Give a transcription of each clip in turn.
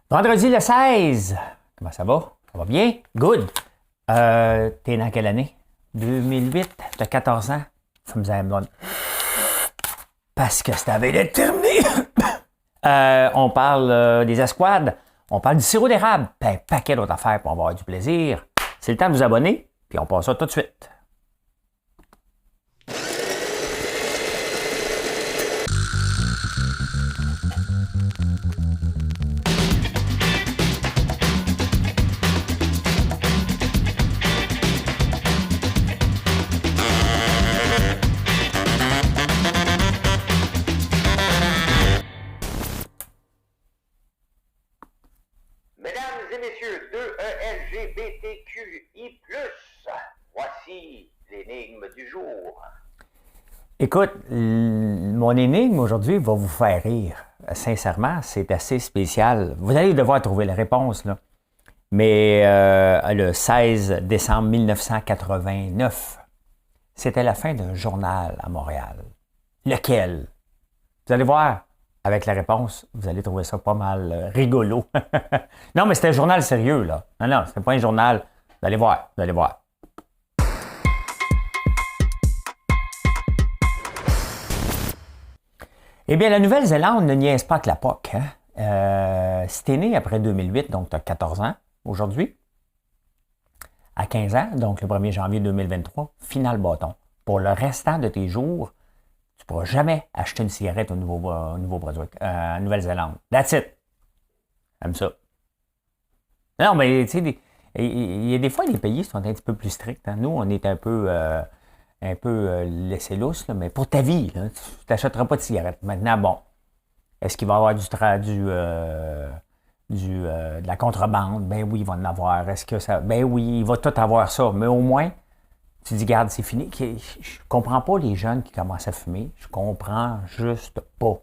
Vendredi le 16. Comment ça va? Ça va bien? Good. T'es dans quelle année? 2008. T'as 14 ans. Ça me faisait blonde. Parce que ça avait été terminé. On parle des escouades. On parle du sirop d'érable. Un paquet d'autres affaires pour avoir du plaisir. C'est le temps de vous abonner. Puis on passe ça tout de suite. Voici l'énigme du jour. Écoute, mon énigme aujourd'hui va vous faire rire. Sincèrement, c'est assez spécial. Vous allez devoir trouver la réponse, là. Mais le 16 décembre 1989, c'était la fin d'un journal à Montréal. Lequel? Vous allez voir, avec la réponse, vous allez trouver ça pas mal rigolo. Non, mais c'était un journal sérieux, là. Non, c'était pas un journal. Vous allez voir, vous allez voir. Eh bien, la Nouvelle-Zélande ne niaise pas que la POC. Hein? Si t'es né après 2008, donc tu as 14 ans aujourd'hui, à 15 ans, donc le 1er janvier 2023, final bâton. Pour le restant de tes jours, tu ne pourras jamais acheter une cigarette au Nouveau-Brunswick, en Nouvelle-Zélande. That's it. J'aime ça. Non, mais tu sais, il y a des fois, les pays sont un petit peu plus stricts. Hein? Nous, on est un peu laissé lousse, là, mais pour ta vie, là, tu n'achèteras pas de cigarettes. Maintenant, bon, est-ce qu'il va y avoir de la contrebande? Ben oui, il va en avoir. Est-ce que ça. Ben oui, il va tout avoir ça. Mais au moins, tu dis, garde, c'est fini. Je comprends pas les jeunes qui commencent à fumer. Je comprends juste pas.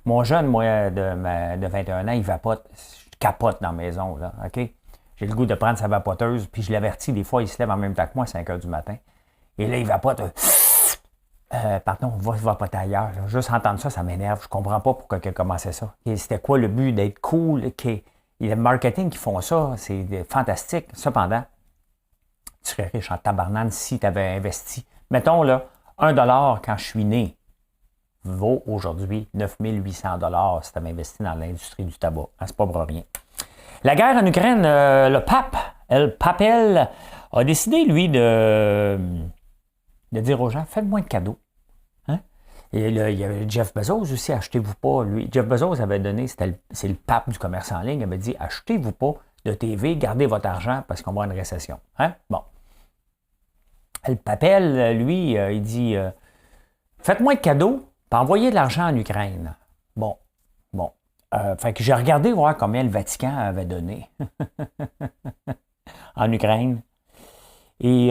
Mon jeune, moi, de 21 ans, il vapote. Je capote dans la maison, là, OK? J'ai le goût de prendre sa vapoteuse, puis je l'avertis, des fois, il se lève en même temps que moi à 5 heures du matin. Et là, il vapote. Pardon, on va vapoter ailleurs. Là. Juste entendre ça, ça m'énerve. Je comprends pas pourquoi il a commencé ça. Et c'était quoi le but d'être cool? Le marketing qui font ça, c'est fantastique. Cependant, tu serais riche en tabarnane si tu avais investi. Mettons, là, 1$ quand je suis né vaut aujourd'hui 9800$ si tu avais investi dans l'industrie du tabac. Hein, c'est pas pour rien. La guerre en Ukraine, le pape, El Papel, a décidé, lui, de dire aux gens, faites-moi de cadeaux. Hein? Et là, il y avait Jeff Bezos aussi, achetez-vous pas. Lui, Jeff Bezos avait donné, c'est le pape du commerce en ligne, il avait dit, achetez-vous pas de TV, gardez votre argent parce qu'on va avoir une récession. Hein? Bon. Le Papel, lui, il dit, faites-moi de cadeaux, puis envoyez de l'argent en Ukraine. Bon. Fait que j'ai regardé voir combien le Vatican avait donné en Ukraine. Et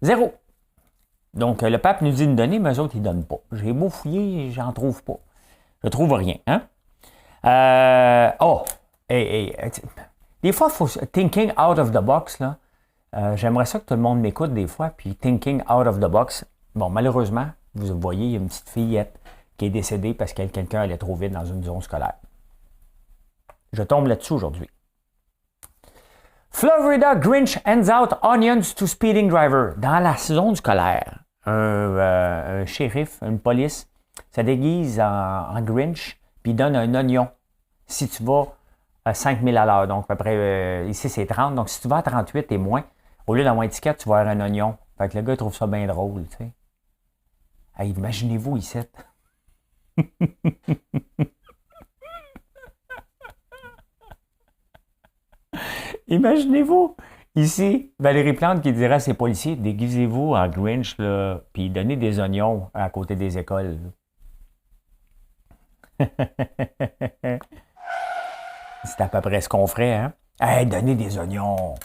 zéro. Donc, le pape nous dit de donner, mais eux autres, ils ne donnent pas. J'ai beau fouiller, j'en trouve pas. Je trouve rien. Hein? Des fois, il faut thinking out of the box, là. J'aimerais ça que tout le monde m'écoute des fois, puis thinking out of the box. Bon, malheureusement, vous voyez, il y a une petite fillette qui est décédée parce que quelqu'un allait trop vite dans une zone scolaire. Je tombe là-dessus aujourd'hui. Florida Grinch hands out onions to speeding driver. Dans la zone scolaire, un shérif, une police, ça déguise en Grinch, puis donne un oignon. Si tu vas à 5000 à l'heure, donc à peu près, ici c'est 30, donc si tu vas à 38 et moins, au lieu d'avoir un ticket, tu vas avoir un oignon. Fait que le gars il trouve ça bien drôle, tu sais. Hey, imaginez-vous ici. Imaginez-vous ici Valérie Plante qui dirait à ses policiers, déguisez-vous en Grinch, là, puis donnez des oignons à côté des écoles. C'est à peu près ce qu'on ferait, hein? Hey, donnez des oignons!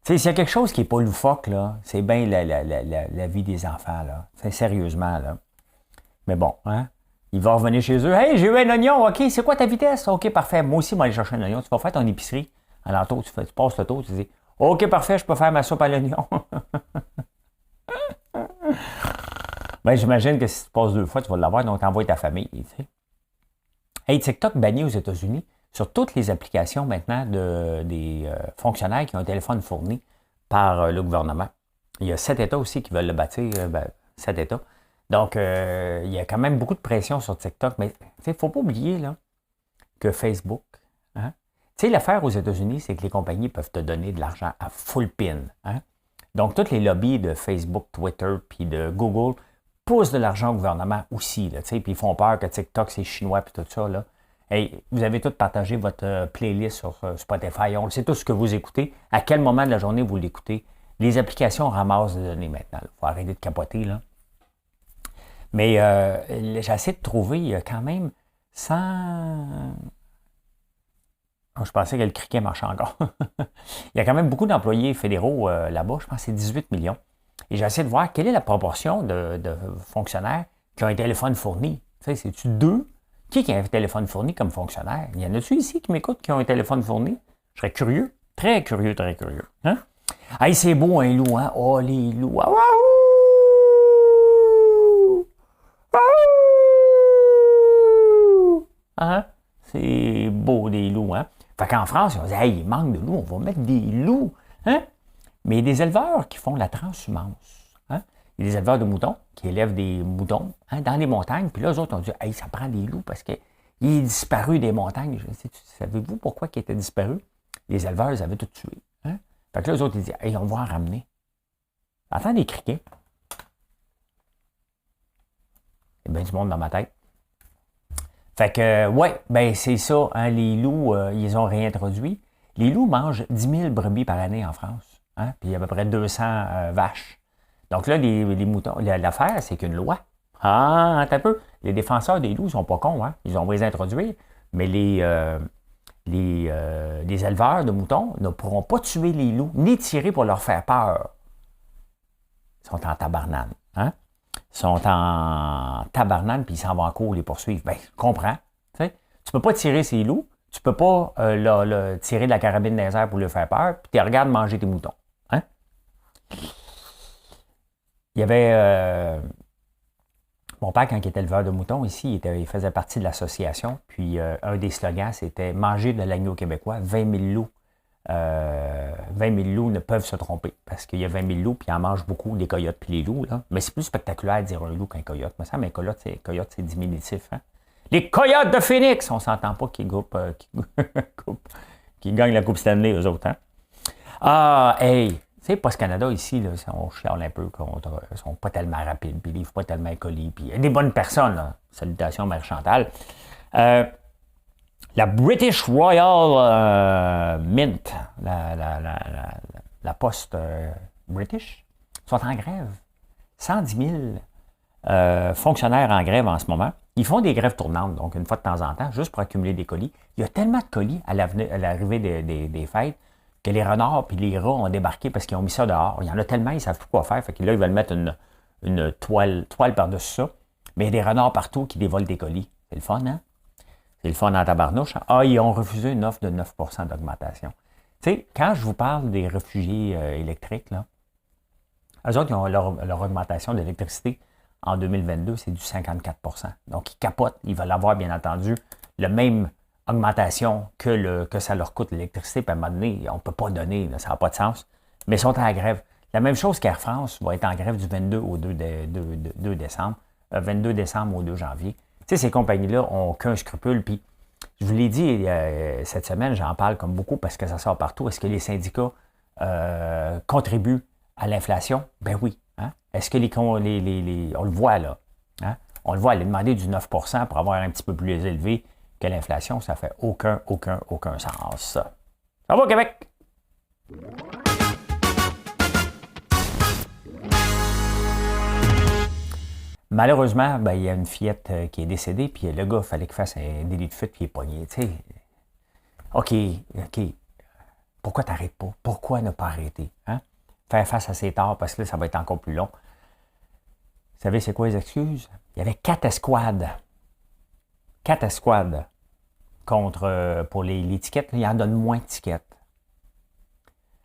Tu sais, s'il y a quelque chose qui n'est pas loufoque, là, c'est bien la vie des enfants, là. C'est sérieusement, là. Mais bon, hein? Il va revenir chez eux. Hey, j'ai eu un oignon, OK, c'est quoi ta vitesse? OK, parfait. Moi aussi, je vais aller chercher un oignon. Tu vas faire ton épicerie. Alentour, tu passes le tour, tu dis OK, parfait, je peux faire ma soupe à l'oignon. Ben, j'imagine que si tu passes 2 fois, tu vas l'avoir, donc t'envoies ta famille. Tu sais. Hey, TikTok banni aux États-Unis sur toutes les applications maintenant des fonctionnaires qui ont un téléphone fourni par le gouvernement. Il y a 7 États aussi qui veulent le bâtir, 7 États. Donc, il y a quand même beaucoup de pression sur TikTok, mais il ne faut pas oublier là, que Facebook, hein? Tu sais, l'affaire aux États-Unis, c'est que les compagnies peuvent te donner de l'argent à full pin. Hein? Donc, tous les lobbies de Facebook, Twitter, puis de Google poussent de l'argent au gouvernement aussi, là, puis ils font peur que TikTok, c'est chinois, puis tout ça, là. Hey, vous avez tous partagé votre playlist sur Spotify. On sait tout ce que vous écoutez. À quel moment de la journée vous l'écoutez. Les applications ramassent des données maintenant. Il faut arrêter de capoter, là. Mais j'essaie de trouver, il y a quand même 100... Oh, je pensais que le criquet marchait encore. Il y a quand même beaucoup d'employés fédéraux là-bas. Je pense que c'est 18 millions. Et j'essaie de voir quelle est la proportion de fonctionnaires qui ont un téléphone fourni. Tu sais, c'est-tu 2? Qui a un téléphone fourni comme fonctionnaire? Il y en a-tu ici qui m'écoutent qui ont un téléphone fourni? Je serais curieux. Très curieux, très curieux. Hein? Hey, c'est beau un loup, hein? Oh, les loups. Ah, hein? C'est beau, des loups, hein? Fait qu'en France, on dit, hey, il manque de loups, on va mettre des loups, hein? Mais il y a des éleveurs qui font la transhumance, hein? Il y a des éleveurs de moutons qui élèvent des moutons hein, dans les montagnes, puis là, eux autres ont dit, hey, ça prend des loups parce qu'il est disparu des montagnes. Savez-vous pourquoi il était disparu? Les éleveurs, ils avaient tout tué, hein? Fait que là, eux autres, ils disent, hey, on va en ramener. J'entends des criquets. Il y a bien du monde dans ma tête. Fait que, ouais, ben c'est ça, hein, les loups, ils ont réintroduit. Les loups mangent 10 000 brebis par année en France, hein, puis il y a à peu près 200 vaches. Donc là, les moutons, l'affaire, c'est qu'une loi. Ah, un peu. Les défenseurs des loups, ils sont pas cons, hein, ils ont les introduire, mais les éleveurs de moutons ne pourront pas tuer les loups, ni tirer pour leur faire peur. Ils sont en tabarnane, hein? Ils sont en tabarnane puis ils s'en vont en cours les poursuivre. Bien, je comprends. Tu ne peux pas tirer ces loups, tu ne peux pas tirer de la carabine dans les airs pour leur faire peur, puis tu les regardes manger tes moutons. Hein? Il y avait... mon père, quand il était éleveur de moutons ici, il faisait partie de l'association, puis un des slogans, c'était « Manger de l'agneau québécois, 20 000 loups. 20 000 loups ne peuvent se tromper parce qu'il y a 20 000 loups puis ils en mangent beaucoup, les coyotes puis les loups. Là. Mais c'est plus spectaculaire de dire un loup qu'un coyote. Mais ça, mais un coyote, c'est diminutif. Hein? Les coyotes de Phoenix! On s'entend pas qu'ils qui gagnent la Coupe Stanley, eux autres. Hein? Ah, hey! Tu sais, Post Canada, ici, là, on chiale un peu contre. Ils sont pas tellement rapides, puis ils livrent pas tellement colis. Puis il y a des bonnes personnes, là. Salutations, Mère Chantal. La British Royal Mint, la poste British, sont en grève. 110 000 fonctionnaires en grève en ce moment. Ils font des grèves tournantes, donc une fois de temps en temps, juste pour accumuler des colis. Il y a tellement de colis à l'arrivée des fêtes que les renards et les rats ont débarqué parce qu'ils ont mis ça dehors. Il y en a tellement, ils ne savent plus quoi faire. Fait que là, ils veulent mettre une toile par-dessus ça. Mais il y a des renards partout qui dévolent des colis. C'est le fun, hein? C'est le fun en tabarnouche. Ah, ils ont refusé une offre de 9 % d'augmentation. Tu sais, quand je vous parle des réfugiés électriques, là, eux autres, ils ont leur augmentation d'électricité en 2022, c'est du 54 %. Donc, ils capotent. Ils veulent avoir, bien entendu, la même augmentation que ça leur coûte l'électricité. Puis à un moment donné, on ne peut pas donner, là, ça n'a pas de sens. Mais ils sont en grève. La même chose qu'Air France va être en grève du 22 au 2 décembre. 22 décembre au 2 janvier. Tu sais, ces compagnies-là n'ont aucun scrupule. Puis, je vous l'ai dit cette semaine, j'en parle comme beaucoup parce que ça sort partout. Est-ce que les syndicats contribuent à l'inflation? Ben oui. Hein? Est-ce que on le voit là? Hein? On le voit, aller demander du 9 % pour avoir un petit peu plus élevé que l'inflation, ça fait aucun sens. Ça va au Québec! Malheureusement, ben, il y a une fillette qui est décédée, puis le gars, il fallait qu'il fasse un délit de fuite, puis il est pogné. Tu sais. OK. Pourquoi t'arrêtes pas? Pourquoi ne pas arrêter? Hein? Faire face à ses torts, parce que là, ça va être encore plus long. Vous savez, c'est quoi les excuses? Il y avait 4 escouades. 4 escouades pour les tickets. Il en donne moins de tickets.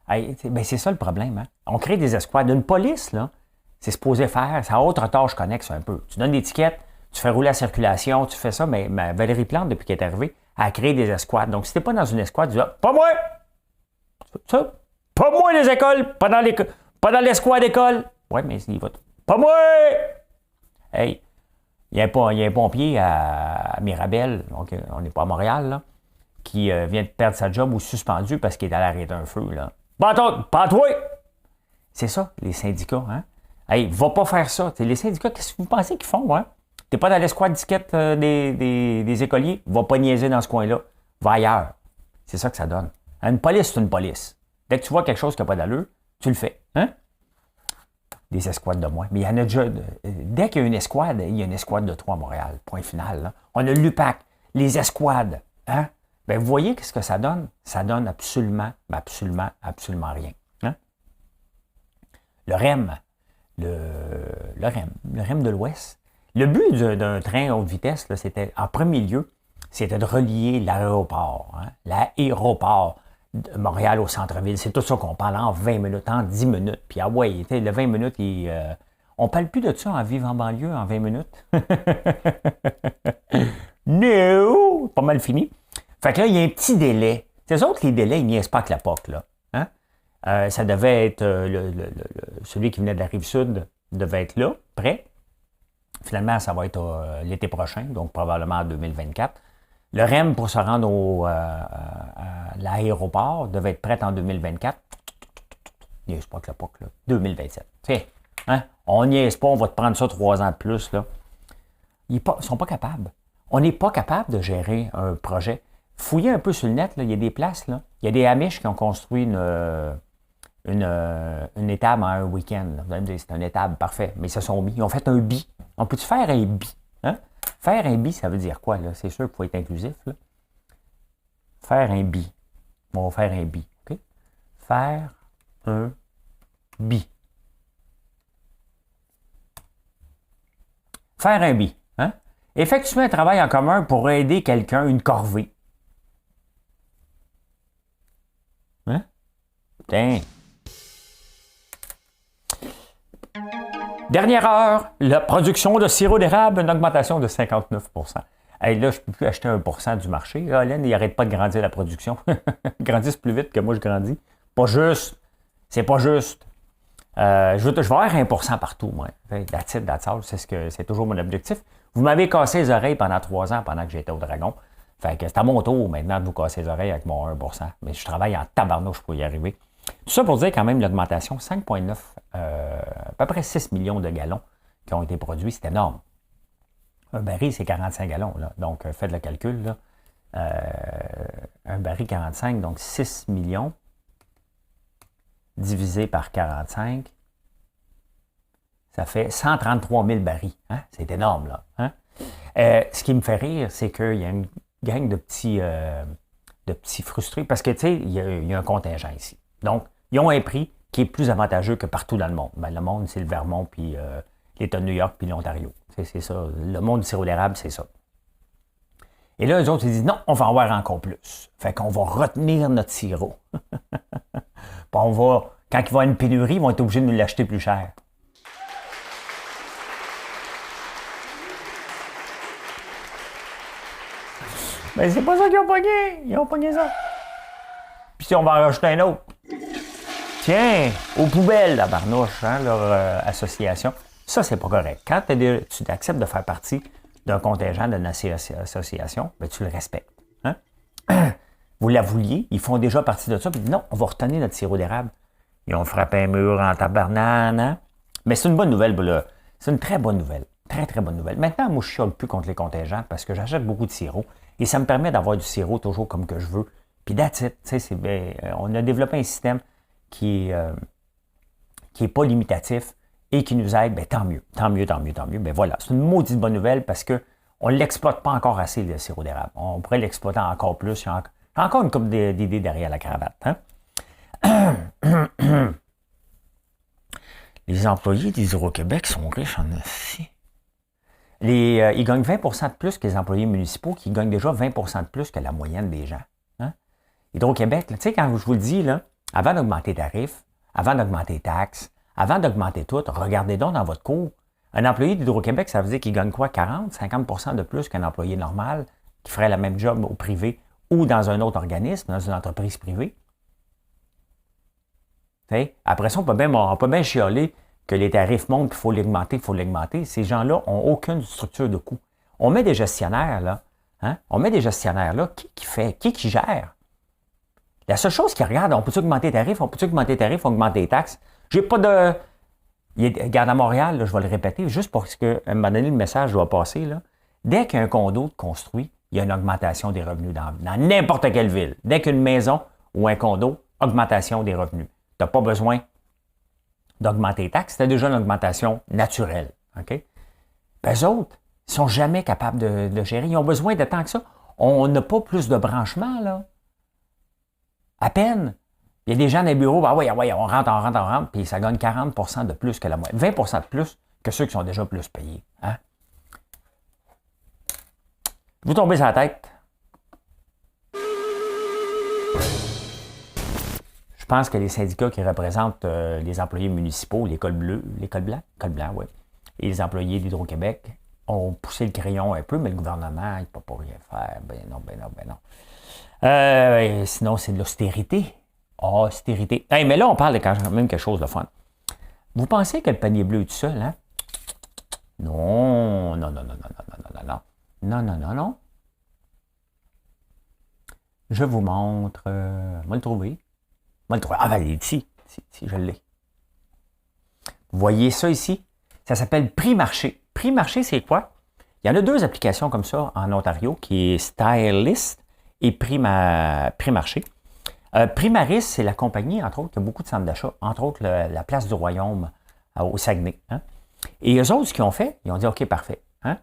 Hey, ben c'est ça le problème. Hein? On crée des escouades. Une police, là, c'est supposé faire, c'est à autre tâche connexe un peu. Tu donnes des tickets, tu fais rouler la circulation, tu fais ça, mais Valérie Plante, depuis qu'elle est arrivée, elle a créé des escouades. Donc, si t'es pas dans une escouade, tu dis, ah, pas moi! Ça, pas moi les écoles, pas dans l'escouade d'école. Ouais, mais il va. Pas moi! Hey, il y a un pompier à Mirabel, donc on n'est pas à Montréal, là, qui vient de perdre sa job ou suspendu parce qu'il est allé arrêter un feu, là. Pas toi! C'est ça, les syndicats, hein? Hey, va pas faire ça. T'sais, les syndicats, qu'est-ce que vous pensez qu'ils font, hein? T'es pas dans l'escouade disquette des écoliers? Va pas niaiser dans ce coin-là. Va ailleurs. C'est ça que ça donne. Une police, c'est une police. Dès que tu vois quelque chose qui n'a pas d'allure, tu le fais. Hein? Des escouades de moins. Mais il y en a déjà. Dès qu'il y a une escouade, il y a une escouade de 3 à Montréal. Point final. Là. On a l'UPAC, les escouades. Hein? Ben, vous voyez ce que ça donne? Ça donne absolument rien. Hein? Le REM. Le REM de l'Ouest. Le but d'un train haute vitesse, là, c'était, en premier lieu, c'était de relier l'aéroport. Hein? L'aéroport de Montréal au centre-ville. C'est tout ça qu'on parle en 20 minutes, en 10 minutes. Puis, ah ouais, le 20 minutes, on parle plus de ça en vivant en banlieue en 20 minutes. No! Pas mal fini. Fait que là, il y a un petit délai. C'est autres, les délais, ils niaisent pas que la POC, là. Hein? Ça devait être celui qui venait de la Rive-Sud devait être là, prêt. Finalement, ça va être l'été prochain, donc probablement en 2024. Le REM pour se rendre à l'aéroport devait être prêt en 2024. Niaise pas que la POC, là. 2027. Tiens, hein? On niaise pas, on va te prendre ça 3 ans de plus, là. Ils sont pas capables. On n'est pas capable de gérer un projet. Fouillez un peu sur le net, là, il y a des places, là. Il y a des Amish qui ont construit une étable en un week-end. Là. Vous allez me dire, c'est une étable, parfait. Mais ils se sont mis. Ils ont fait un bi. On peut-tu faire un bi? Hein? Faire un bi, ça veut dire quoi? Là? C'est sûr qu'il faut être inclusif. Là. Faire un bi. On va faire un bi. OK? Faire un bi. Faire un bi. Hein? Effectuer un travail en commun pour aider quelqu'un, une corvée. Hein? Putain. Dernière heure, la production de sirop d'érable, une augmentation de 59 %. Hey, là, je ne peux plus acheter 1 % du marché. Là, Hélène, il n'arrête pas de grandir la production. Ils grandissent plus vite que moi, je grandis. Pas juste. C'est pas juste. Je vais avoir 1 % partout, moi. That's it, that's all. C'est toujours mon objectif. Vous m'avez cassé les oreilles pendant 3 ans pendant que j'étais au Dragon. Fait que c'est à mon tour maintenant de vous casser les oreilles avec mon 1 %. Mais je travaille en tabarnouche pour y arriver. Tout ça pour dire quand même l'augmentation, 5,9, à peu près 6 millions de gallons qui ont été produits, c'est énorme. Un baril, c'est 45 gallons, là. Donc, faites le calcul, là. Un baril 45, donc 6 millions divisé par 45, ça fait 133 000 barils. Hein? C'est énorme, là. Hein? Ce qui me fait rire, c'est qu'il y a une gang de petits frustrés, parce que, tu sais, il y a un contingent ici. Donc, ils ont un prix qui est plus avantageux que partout dans le monde. Ben, le monde, c'est le Vermont, puis l'État de New York, puis l'Ontario. C'est ça. Le monde du sirop d'érable, c'est ça. Et là, eux autres, ils disent, non, on va en avoir encore plus. Fait qu'on va retenir notre sirop. Puis on va, quand il va y avoir une pénurie, ils vont être obligés de nous l'acheter plus cher. Mais c'est pas ça qu'ils ont pogné. Ils ont pogné ça. Puis si on va en rajouter un autre. Tiens, aux poubelles, la barnouche, hein, leur association. Ça, c'est pas correct. Quand tu acceptes de faire partie d'un contingent d'une association, ben, tu le respectes. Hein? Vous la vouliez, ils font déjà partie de ça, puis non, on va retenir notre sirop d'érable. Ils ont frappé un mur en tabarnane. Hein? Mais c'est une bonne nouvelle, là. C'est une très bonne nouvelle. Très, très bonne nouvelle. Maintenant, moi, je ne chiale plus contre les contingents parce que j'achète beaucoup de sirop et ça me permet d'avoir du sirop toujours comme que je veux. Puis that's it. On a développé un système qui est pas limitatif et qui nous aide, bien, tant mieux. Ben voilà, c'est une maudite bonne nouvelle parce qu'on ne l'exploite pas encore assez, le sirop d'érable. On pourrait l'exploiter encore plus. Il y a encore une couple d'idées derrière la cravate. Hein? Les employés d'Hydro-Québec sont riches en assis. Ils gagnent 20 % de plus que les employés municipaux qui gagnent déjà 20 % de plus que la moyenne des gens. Hein? Hydro-Québec, tu sais, quand je vous le dis, là, Avant d'augmenter les tarifs, avant d'augmenter les taxes, avant d'augmenter tout, regardez donc dans votre cours. Un employé d'Hydro-Québec, ça veut dire qu'il gagne quoi? 40, 50 de plus qu'un employé normal qui ferait la même job au privé ou dans un autre organisme, dans une entreprise privée. T'sais, après ça, on peut bien chialer que les tarifs montent, qu'il faut l'augmenter, il faut l'augmenter. Ces gens-là n'ont aucune structure de coût. On met des gestionnaires, là. Hein? On met des gestionnaires, là. Qui gère? La seule chose qu'ils regardent, on peut-tu augmenter les tarifs, on peut-tu augmenter les tarifs, on augmenter les taxes? J'ai pas de... Regarde, à Montréal, là, je vais le répéter, juste pour qu'à un moment donné, le message doit passer, là. Dès qu'un condo construit, il y a une augmentation des revenus dans n'importe quelle ville. Dès qu'une maison ou un condo, augmentation des revenus. Tu n'as pas besoin d'augmenter les taxes, tu as déjà une augmentation naturelle. OK? Ben, eux autres, ils ne sont jamais capables de gérer. Ils ont besoin de tant que ça. On n'a pas plus de branchements, là. À peine. Il y a des gens dans les bureaux, ben oui, on rentre, puis ça gagne 40 de plus que la moyenne. 20 de plus que ceux qui sont déjà plus payés. Hein? Vous tombez sur la tête. Je pense que les syndicats qui représentent les employés municipaux, l'école bleue, l'école blanc, oui, et les employés d'Hydro-Québec ont poussé le crayon un peu, mais le gouvernement, il ne peut pas rien faire. Ben non. Sinon, c'est de l'austérité. Austérité. Hey, mais là, on parle de quand même quelque chose de fun. Vous pensez que le panier bleu est tout seul, hein? Non. Je vous montre. On va le trouver. Ah, ben, il est ici. Je l'ai. Vous voyez ça ici? Ça s'appelle Prix Marché. Prix Marché, c'est quoi? Il y en a deux applications comme ça en Ontario, qui est Stylist et Prix Marché. Primaris, c'est la compagnie, entre autres, qui a beaucoup de centres d'achat, entre autres la Place du Royaume au Saguenay. Hein? Et eux autres, ce qu'ils ont fait, ils ont dit, OK, parfait. Hein?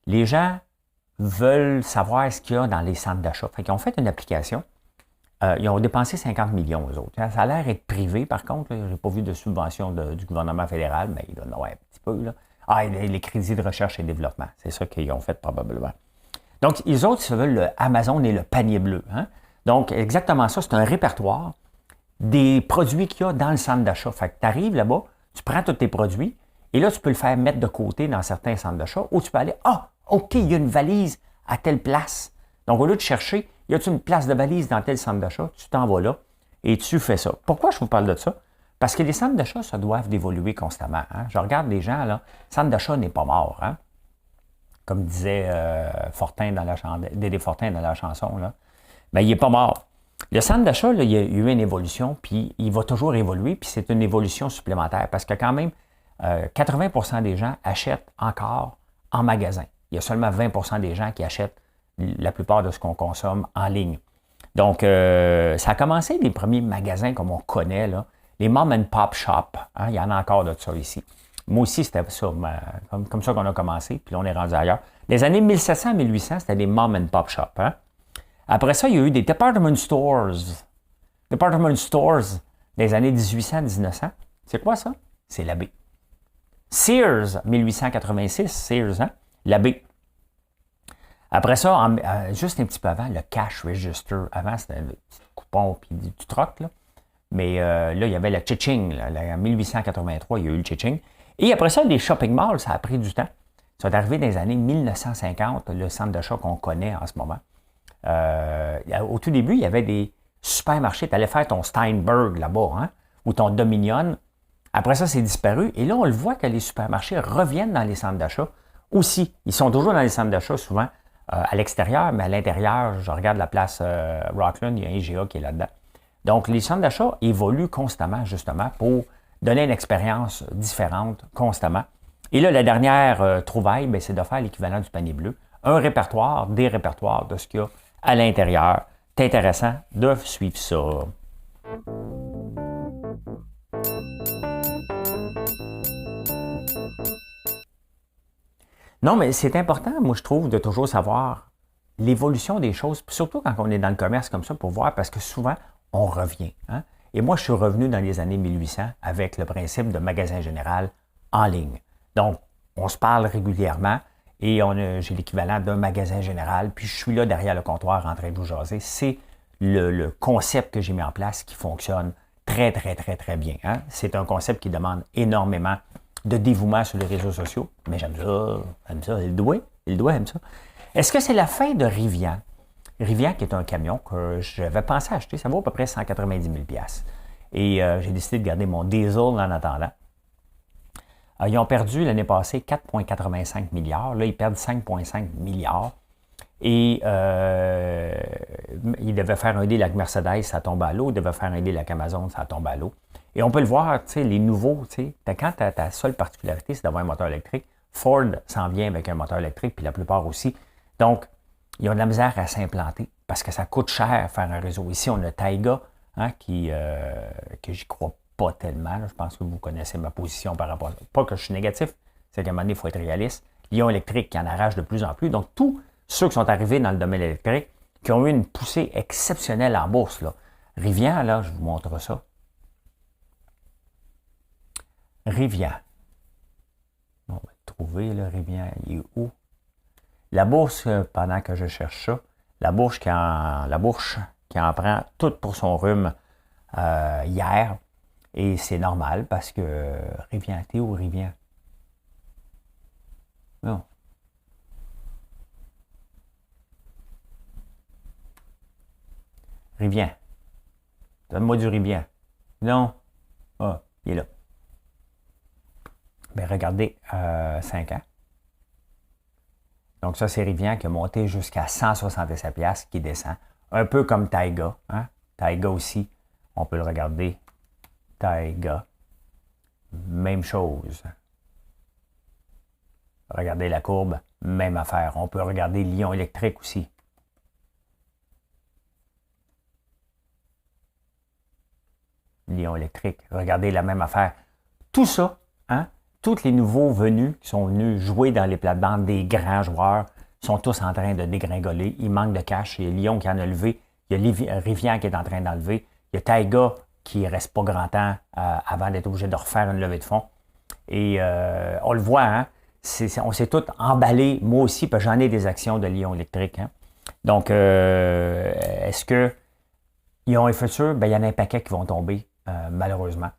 Les gens veulent savoir ce qu'il y a dans les centres d'achat. Fait qu'ils ont fait une application. Ils ont dépensé 50 millions, eux autres. Ça a l'air d'être privé, par contre. Je n'ai pas vu de subvention du gouvernement fédéral, mais ils donnent un petit peu. Là. Les crédits de recherche et développement. C'est ça qu'ils ont fait probablement. Donc, les autres, ils veulent le Amazon et le panier bleu. Hein? Donc, exactement ça, c'est un répertoire des produits qu'il y a dans le centre d'achat. Fait que tu arrives là-bas, tu prends tous tes produits, et là, tu peux le faire mettre de côté dans certains centres d'achat, ou tu peux aller, OK, il y a une valise à telle place. Donc, au lieu de chercher, y a-t-il une place de valise dans tel centre d'achat, tu t'en vas là, et tu fais ça. Pourquoi je vous parle de ça? Parce que les centres d'achat, ça doivent évoluer constamment. Hein? Je regarde les gens, là, le centre d'achat n'est pas mort. Hein? Comme disait Dédé Fortin dans la chanson, là. Ben, il n'est pas mort. Le centre d'achat, là, il y a eu une évolution, puis il va toujours évoluer, puis c'est une évolution supplémentaire parce que quand même, 80 des gens achètent encore en magasin. Il y a seulement 20 des gens qui achètent la plupart de ce qu'on consomme en ligne. Donc, ça a commencé les premiers magasins comme on connaît, là, les mom and pop shops. Hein, il y en a encore de ça ici. Moi aussi, c'était ça, comme ça qu'on a commencé, puis là, on est rendu ailleurs. Les années 1700 1800, c'était des mom and pop shops. Hein? Après ça, il y a eu des department stores. Department stores des années 1800-1900. C'est quoi ça? C'est la B. Sears, 1886, Sears, hein? La B. Après ça, juste un petit peu avant, le cash register. Avant, c'était un petit coupon puis du troc, là. Mais là, il y avait le Chiching. En 1883, il y a eu le Chiching. Et après ça, les shopping malls, ça a pris du temps. Ça est arrivé dans les années 1950, le centre d'achat qu'on connaît en ce moment. Au tout début, il y avait des supermarchés. Tu allais faire ton Steinberg là-bas, hein, ou ton Dominion. Après ça, c'est disparu. Et là, on le voit que les supermarchés reviennent dans les centres d'achat aussi. Ils sont toujours dans les centres d'achat, souvent à l'extérieur, mais à l'intérieur, je regarde la place Rockland, il y a un IGA qui est là-dedans. Donc, les centres d'achat évoluent constamment, justement, pour donner une expérience différente constamment. Et là, la dernière trouvaille, bien, c'est de faire l'équivalent du panier bleu. Un répertoire, des répertoires de ce qu'il y a à l'intérieur. C'est intéressant de suivre ça. Non, mais c'est important, moi, je trouve, de toujours savoir l'évolution des choses, surtout quand on est dans le commerce comme ça, pour voir, parce que souvent, on revient. Hein? Et moi, je suis revenu dans les années 1800 avec le principe de magasin général en ligne. Donc, on se parle régulièrement et j'ai l'équivalent d'un magasin général, puis je suis là derrière le comptoir en train de vous jaser. C'est le concept que j'ai mis en place qui fonctionne très, très, très, très bien. Hein? C'est un concept qui demande énormément de dévouement sur les réseaux sociaux. Mais j'aime ça. Il doit aime ça. Est-ce que c'est la fin de Rivian? Rivian, qui est un camion que j'avais pensé acheter, ça vaut à peu près 190 000 $. Et j'ai décidé de garder mon diesel en attendant. Ils ont perdu l'année passée 4,85 milliards. Là, ils perdent 5,5 milliards. Et ils devaient faire un deal avec Mercedes, ça tombe à l'eau. Ils devaient faire un deal avec Amazon, ça tombe à l'eau. Et on peut le voir, tu sais, les nouveaux, tu sais, quand ta seule particularité, c'est d'avoir un moteur électrique, Ford s'en vient avec un moteur électrique, puis la plupart aussi. Donc, ils ont de la misère à s'implanter parce que ça coûte cher faire un réseau. Ici, on a Taiga, hein, que j'y crois pas tellement. Là. Je pense que vous connaissez ma position par rapport à ça. Pas que je suis négatif, c'est qu'à un moment donné, il faut être réaliste. Lyon électrique qui en arrache de plus en plus. Donc, tous ceux qui sont arrivés dans le domaine électrique, qui ont eu une poussée exceptionnelle en bourse. Là. Rivian, là, je vous montre ça. Rivian. On va le trouver, là, Rivian. Il est où? La bourse, pendant que je cherche ça, la bourse qui en prend tout pour son rhume hier. Et c'est normal parce que Rivian, t'es où Rivian? Non. Rivian. Donne-moi du Rivian. Non. Ah, il est là. Bien, regardez, 5 ans. Donc ça, c'est Rivian qui a monté jusqu'à 167 $, qui descend. Un peu comme Taiga. Hein? Taiga aussi, on peut le regarder. Taiga. Même chose. Regardez la courbe, même affaire. On peut regarder Lyon électrique aussi. Lyon électrique. Regardez la même affaire. Tout ça, hein? Tous les nouveaux venus qui sont venus jouer dans les plates-bandes des grands joueurs sont tous en train de dégringoler. Il manque de cash. Il y a Lyon qui en a levé. Il y a Rivian qui est en train d'enlever. Il y a Taiga qui ne reste pas grand temps avant d'être obligé de refaire une levée de fonds. Et on le voit, hein? On s'est tous emballés. Moi aussi, parce que j'en ai des actions de Lyon électrique. Hein? Donc, est-ce qu'ils ont un futur? Bien, il y en a un paquet qui vont tomber, malheureusement.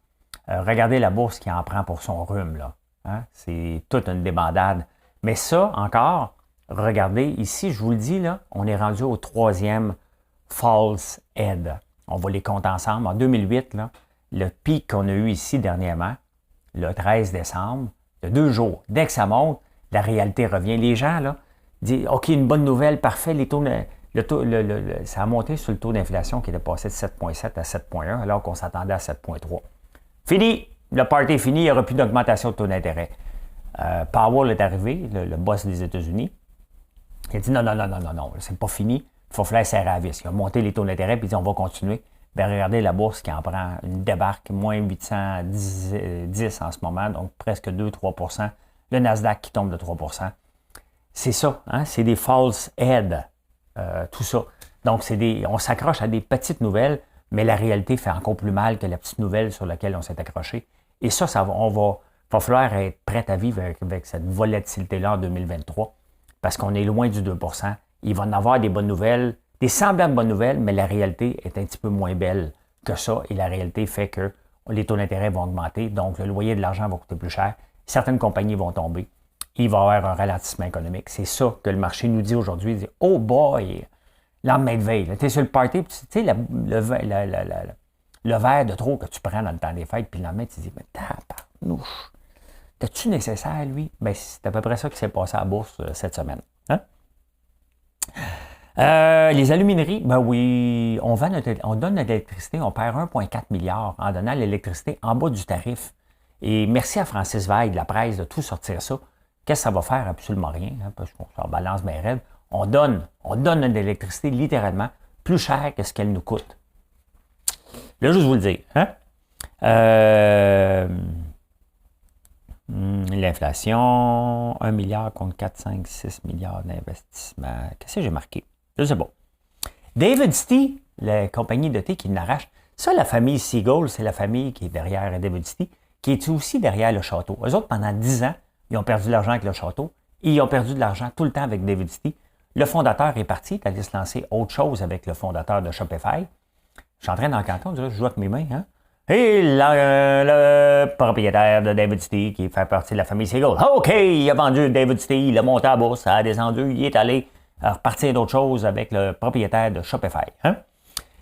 Regardez la bourse qui en prend pour son rhume, là. Hein? C'est toute une débandade. Mais ça, encore, regardez, ici, je vous le dis, là, on est rendu au 3e false head. On va les compter ensemble. En 2008, là, le pic qu'on a eu ici dernièrement, le 13 décembre, de 2 jours, dès que ça monte, la réalité revient. Les gens, là, disent, OK, une bonne nouvelle, parfait, les taux, ça a monté sur le taux d'inflation qui était passé de 7,7 à 7,1, alors qu'on s'attendait à 7,3. Fini! Le party est fini, il n'y aura plus d'augmentation de taux d'intérêt. Powell est arrivé, le boss des États-Unis. Il a dit non, c'est pas fini. Il faut faire serrer à vis. Il a monté les taux d'intérêt puis il dit on va continuer. Bien, regardez la bourse qui en prend une débarque, moins 810 en ce moment, donc presque 2-3 %. Le Nasdaq qui tombe de 3 %. C'est ça, hein? C'est des false heads, tout ça. Donc, on s'accroche à des petites nouvelles, mais la réalité fait encore plus mal que la petite nouvelle sur laquelle on s'est accroché. Et ça va falloir être prêt à vivre avec cette volatilité-là en 2023, parce qu'on est loin du 2 %. Il va en avoir des bonnes nouvelles, des semblables bonnes nouvelles, mais la réalité est un petit peu moins belle que ça. Et la réalité fait que les taux d'intérêt vont augmenter, donc le loyer de l'argent va coûter plus cher. Certaines compagnies vont tomber. Il va y avoir un ralentissement économique. C'est ça que le marché nous dit aujourd'hui. Il dit, oh boy, lendemain de veille, tu es sur le party, tu sais, le verre de trop que tu prends dans le temps des fêtes, puis le lendemain, tu te dis, mais tabarnouche, t'es-tu nécessaire, lui? Bien, c'est à peu près ça qui s'est passé à la bourse cette semaine. Hein? Les alumineries, ben oui, on donne de l'électricité, on perd 1,4 milliard en donnant l'électricité en bas du tarif. Et merci à Francis Veil de la presse de tout sortir ça. Qu'est-ce que ça va faire? Absolument rien, hein, parce qu'on s'en balance bien raide. On donne de l'électricité littéralement plus cher que ce qu'elle nous coûte. Là, juste vous le dire. Hein? L'inflation, 1 milliard contre 4, 5, 6 milliards d'investissement. Qu'est-ce que j'ai marqué? Je sais pas. David Stee, la compagnie de thé qui l'arrache, ça, la famille Seagull, c'est la famille qui est derrière David Stee, qui est aussi derrière le château. Eux autres, pendant 10 ans, ils ont perdu de l'argent avec le château et ils ont perdu de l'argent tout le temps avec David Stee. Le fondateur est parti, il est allé se lancer autre chose avec le fondateur de Shopify. Je suis en train d'encanter, on dirait que je joue avec mes mains. Hein? Et le propriétaire de David City, qui fait partie de la famille Seagull, OK, il a vendu David City, il a monté à la bourse, ça a descendu, il est allé repartir d'autres choses avec le propriétaire de Shopify. Hein?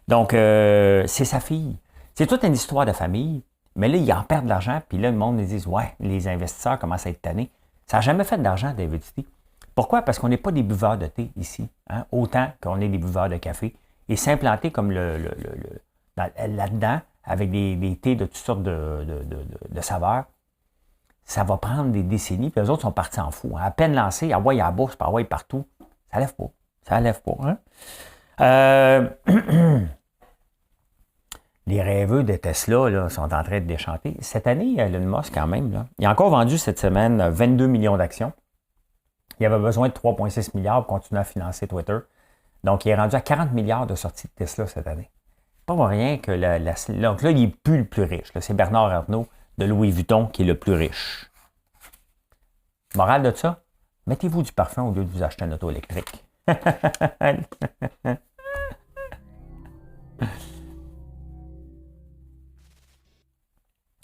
Donc, c'est sa fille. C'est toute une histoire de famille, mais là, il en perd de l'argent, puis là, le monde, ils disent, ouais, les investisseurs commencent à être tannés. Ça n'a jamais fait d'argent, David City. Pourquoi? Parce qu'on n'est pas des buveurs de thé ici, hein? Autant qu'on est des buveurs de café. Et s'implanter comme là-dedans, avec des thés de toutes sortes de saveurs, ça va prendre des décennies, puis les autres sont partis en fou. Hein? À peine lancés, à la bourse, puis à partout, ça lève pas. Ça lève pas. Hein? Les rêveux de Tesla là, sont en train de déchanter. Cette année, Elon Musk, quand même, là, il a encore vendu cette semaine 22 millions d'actions. Il avait besoin de 3,6 milliards pour continuer à financer Twitter. Donc, il est rendu à 40 milliards de sorties de Tesla cette année. Pas pour rien que donc là, il n'est plus le plus riche. Là. C'est Bernard Arnault de Louis Vuitton qui est le plus riche. Morale de ça, mettez-vous du parfum au lieu de vous acheter un auto électrique.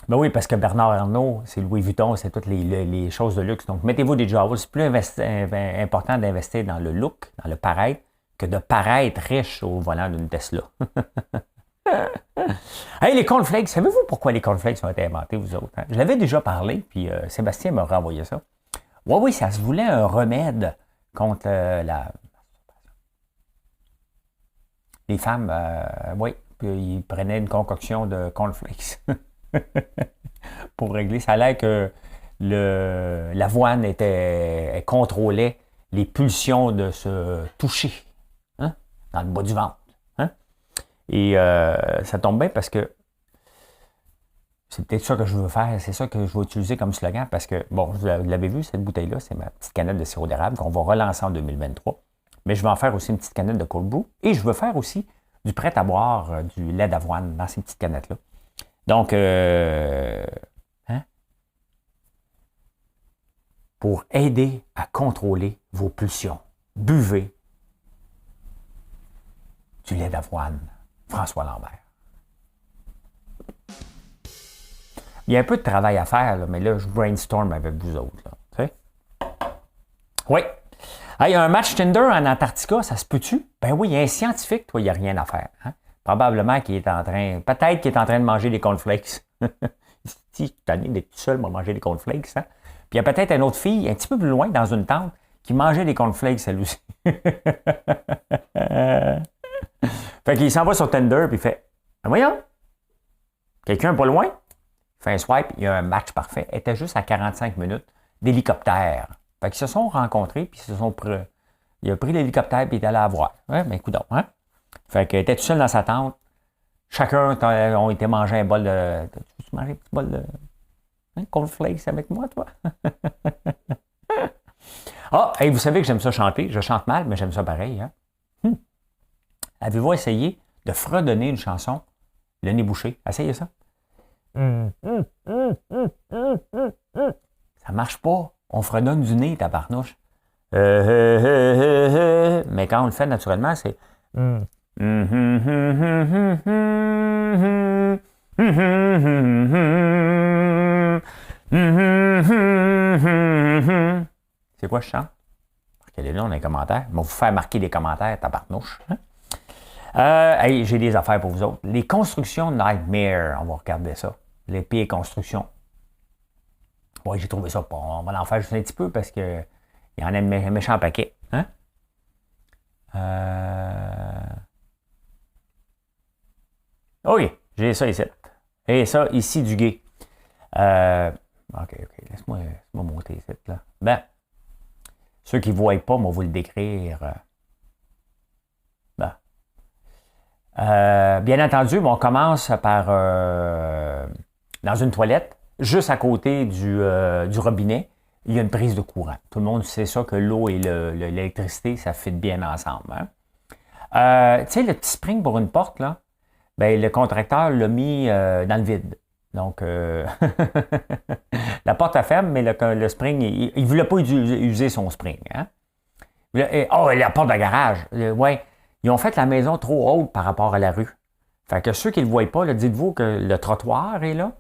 Ben oui, parce que Bernard Arnault, c'est Louis Vuitton, c'est toutes les choses de luxe. Donc, mettez-vous des jobs. C'est plus important d'investir dans le look, dans le paraître, que de paraître riche au volant d'une Tesla. Hey, les cornflakes, savez-vous pourquoi les cornflakes ont été inventés, vous autres? Hein? Je l'avais déjà parlé, puis Sébastien m'a renvoyé ça. Oui, ça se voulait un remède contre les femmes. Oui, puis ils prenaient une concoction de cornflakes pour régler. Ça a l'air que l'avoine contrôlait les pulsions de se toucher, hein, dans le bas du ventre. Hein? Et ça tombe bien parce que c'est peut-être ça que je veux faire, c'est ça que je vais utiliser comme slogan parce que, bon, vous l'avez vu, cette bouteille-là, c'est ma petite canette de sirop d'érable qu'on va relancer en 2023. Mais je vais en faire aussi une petite canette de cold brew et je veux faire aussi du prêt à boire, du lait d'avoine dans ces petites canettes-là. Donc, hein? Pour aider à contrôler vos pulsions, buvez du lait d'avoine. François Lambert. Il y a un peu de travail à faire, là, mais là, je brainstorm avec vous autres. Là, tu sais? Oui. Il y a un match Tinder en Antarctica, ça se peut-tu? Ben oui, il y a un scientifique, toi, il n'y a rien à faire. Hein? Probablement qu'il est en train, peut-être qu'il est en train de manger des cornflakes. Si, je suis tanné d'être tout seul pour manger des cornflakes. Hein? Puis il y a peut-être une autre fille, un petit peu plus loin, dans une tente, qui mangeait des cornflakes, elle aussi. Fait qu'il s'en va sur Tinder, puis il fait « Voyons, quelqu'un pas loin? » Il fait un swipe, il y a un match parfait. Elle était juste à 45 minutes d'hélicoptère. Fait qu'ils se sont rencontrés, puis il a pris l'hélicoptère, puis il est allé la voir. Ouais, ben écoute donc, hein? Fait qu'elle était tout seul dans sa tente. Chacun ont été manger un bol de... Tu veux manger un petit bol de... Hein, cornflakes avec moi, toi? Hey, vous savez que j'aime ça chanter. Je chante mal, mais j'aime ça pareil. Hein? Avez-vous essayé de fredonner une chanson, le nez bouché? Essayez ça. Ça marche pas. On fredonne du nez, tabarnouche. Mais quand on le fait naturellement, c'est... C'est quoi je chante? Marquez-les là dans les commentaires. Je vais vous faire marquer des commentaires, tabarnouche. Hey, j'ai des affaires pour vous autres. Les constructions Nightmare, on va regarder ça. Les pires constructions. Oui, j'ai trouvé ça pas. On va en faire juste un petit peu parce que il y en a un méchant paquet. Hein? Oui, j'ai ça ici. Et ça, ici, du gay. OK. Laisse-moi monter ici. Là. Ben, ceux qui ne voient pas, moi, vous le décrire. Bien entendu, on commence par dans une toilette, juste à côté du robinet, il y a une prise de courant. Tout le monde sait ça, que l'eau et l'électricité, ça fit bien ensemble. Hein? Tu sais, le petit spring pour une porte, là, ben, le contracteur l'a mis dans le vide. Donc, la porte a ferme, mais le spring, il ne voulait pas user son spring. Hein? La porte de garage. Ouais. Ils ont fait la maison trop haute par rapport à la rue. Fait que ceux qui ne le voient pas, là, dites-vous que le trottoir est là,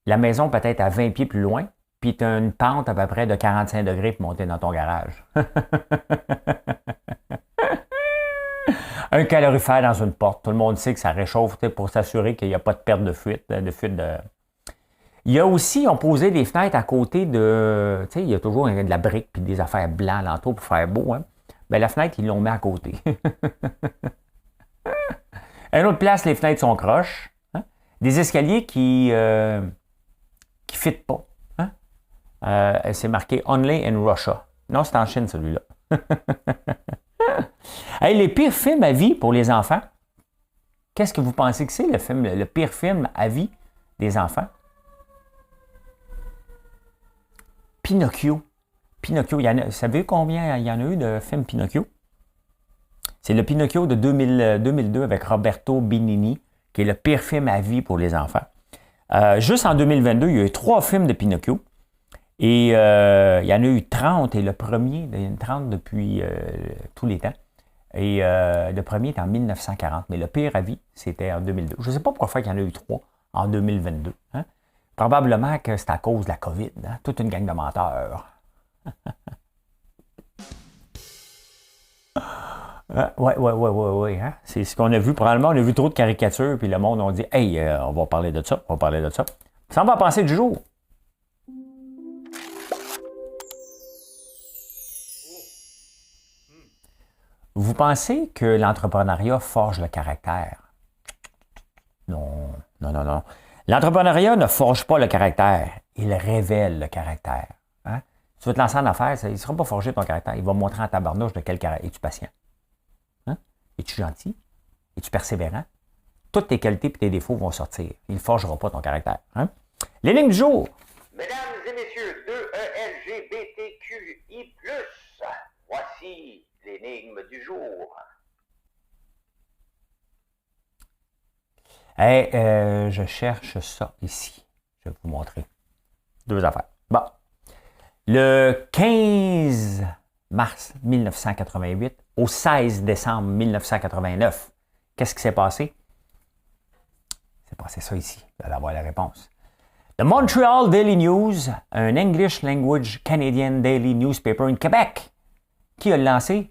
la maison peut être à 20 pieds plus loin, puis tu as une pente à peu près de 45 degrés pour monter dans ton garage. Un calorifère dans une porte. Tout le monde sait que ça réchauffe pour s'assurer qu'il n'y a pas de perte de fuite. Il y a aussi, on posait des fenêtres à côté de... Tu sais, il y a toujours de la brique puis des affaires blancs alentour pour faire beau. Hein? Bien, la fenêtre, ils l'ont mis à côté. À une autre place, les fenêtres sont croches. Hein? Des escaliers qui ne fitent pas. Hein? C'est marqué « Only in Russia ». Non, c'est en Chine, celui-là. Hey, les pires films à vie pour les enfants. Qu'est-ce que vous pensez que c'est le pire film à vie des enfants? Pinocchio. Pinocchio, savez-vous combien il y en a eu de films Pinocchio? C'est le Pinocchio de 2002 avec Roberto Benigni, qui est le pire film à vie pour les enfants. Juste en 2022, il y a eu 3 films de Pinocchio. Et il y en a eu 30, et le premier, il y en a eu 30 depuis tous les temps. Et le premier est en 1940, mais le pire à vie, c'était en 2002. Je ne sais pas pourquoi il y en a eu 3 en 2022. Hein? Probablement que c'est à cause de la COVID. Hein? Toute une gang de menteurs. Oui. Hein? C'est ce qu'on a vu. Probablement, on a vu trop de caricatures, puis le monde a dit « Hey, on va parler de ça, on va parler de ça. » Ça, on va penser du jour. Vous pensez que l'entrepreneuriat forge le caractère? Non. L'entrepreneuriat ne forge pas le caractère, il révèle le caractère. Hein? Tu veux te lancer en affaires, il ne sera pas forgé ton caractère. Il va montrer en tabarnouche de quel caractère. Es-tu patient? Hein? Es-tu gentil? Es-tu persévérant? Toutes tes qualités et tes défauts vont sortir. Il ne forgera pas ton caractère. Hein? L'énigme du jour. Mesdames et messieurs, 2ELGBTQI+, voici l'énigme du jour. Hey, je cherche ça ici. Je vais vous montrer. 2 affaires. Bon. Le 15 mars 1988 au 16 décembre 1989, qu'est-ce qui s'est passé? C'est passé ça ici. Vous allez avoir la réponse. The Montreal Daily News, un English language Canadian daily newspaper in Québec. Qui a lancé?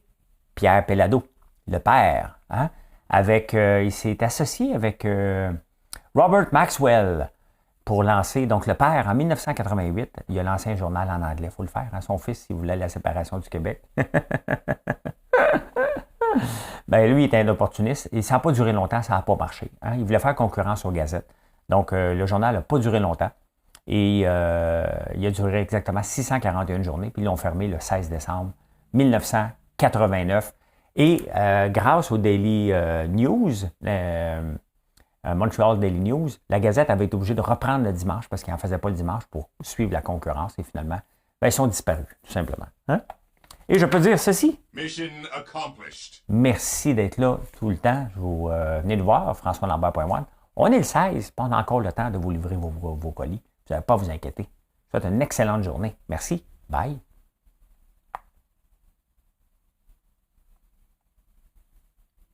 Pierre Pellado, le père. Hein? Il s'est associé avec Robert Maxwell pour lancer, donc le père, en 1988, il a lancé un journal en anglais, il faut le faire. Hein? Son fils, il voulait la séparation du Québec. Ben, lui, il était un opportuniste et ça n'a pas duré longtemps, ça n'a pas marché. Hein? Il voulait faire concurrence aux gazettes. Donc, le journal n'a pas duré longtemps. Et il a duré exactement 641 journées, puis ils l'ont fermé le 16 décembre 1989. Et grâce au Daily News, Montreal Daily News, la Gazette avait été obligée de reprendre le dimanche parce qu'ils n'en faisaient pas le dimanche pour suivre la concurrence. Et finalement, ben, ils sont disparus, tout simplement. Hein? Et je peux dire ceci. Mission accomplished. Merci d'être là tout le temps. Venez le voir, françoislambert.one. On est le 16, pas encore le temps de vous livrer vos colis. Vous n'avez pas à vous inquiéter. Faites une excellente journée. Merci. Bye.